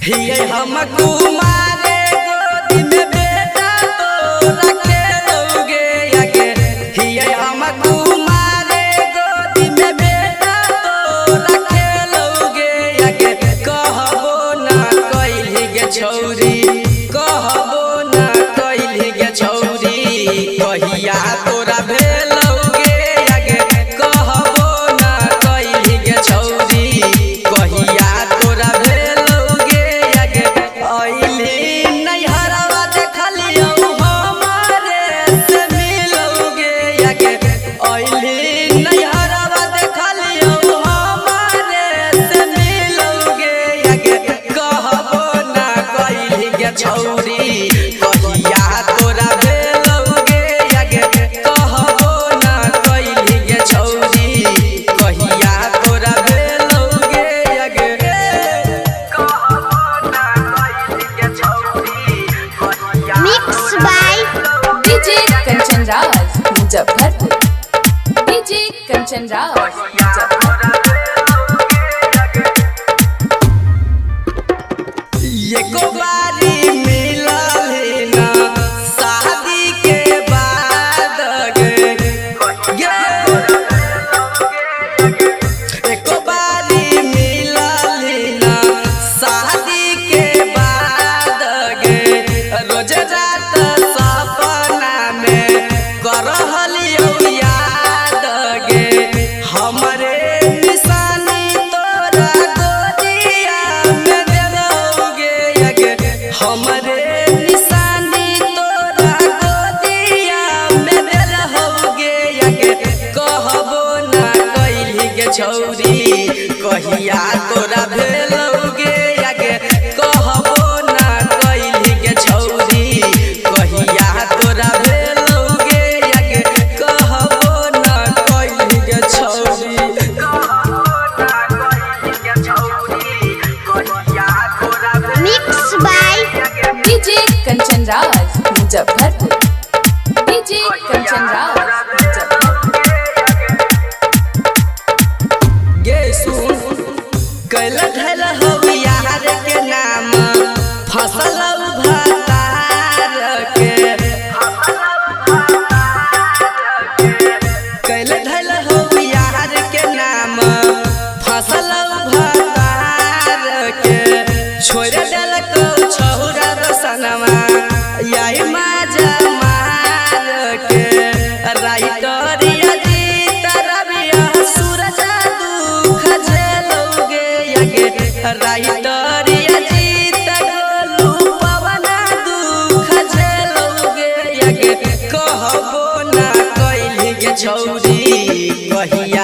हिये हम कुमारे गोदी में बेटा तो रखे लोगे आगे। हिये हम कुमारे गोदी में बेटा तो रखे लोगे आगे। कहबो ना कइली गे छौरी, कहबो ना कइली गे छौरी, कहिया तोरा भेलौगे आगे। कहबो ना कइली गे छौरी, कहिया तोरा भेलौगे आगे। अइली नैहरवा देखलियौ हमारे से मिलौगे आगे। अइली नैहरवा देखलियौ हमारे से मिलौगे आगे। कहबो ना कइली गे छौरी, कहिया तोरा भेलौगे आगे। कहबो ना कइली गे छौरी, कहिया तोरा भेलौगे आगे। कहबो ना कइली गे छौरी, कहिया Mixed by DJ Kanchan Raj, Muzaffarpur. DJ Kanchan Raj, Muzaffarpur. एको बारी मिलल ना शादी के बाद गे। एको बारी मिलल ना शादी के बाद गे। रोज रात सपना में करहलियौ याद गे। हमरे निशानी तोरा गोदिया में देलौगे आगे। हमरे निशानी तोरा गोदिया में देलौगे आगे। कहबो ना कइली गे छौरी, कहिया तोरा भेलौगे आगे। कहबो ना कइली गे छौरी, कहिया तोरा भेलौगे आगे। कहबो ना कइली गे छौरी, कहबो ना कइली गे छौरी, कहिया तोरा Mixed by DJ Kanchan Raj, Muzaffarpur. DJ Kanchan Raj, Muzaffarpur. गे सुन कैल धैल हौ यार के नाम, फसल भतार के। कैल धैल हौ यार के नाम, फसल भतार के। छोड़ देलकौ छौरा दसनवा याई माजा मार के। राइटरिया जीत रबिया सूरज दुख झेलौगे आगे। राइटरिया जीत गोलू पवन दुख झेलौगे आगे। कहबो ना कइली गे छौरी, कहिया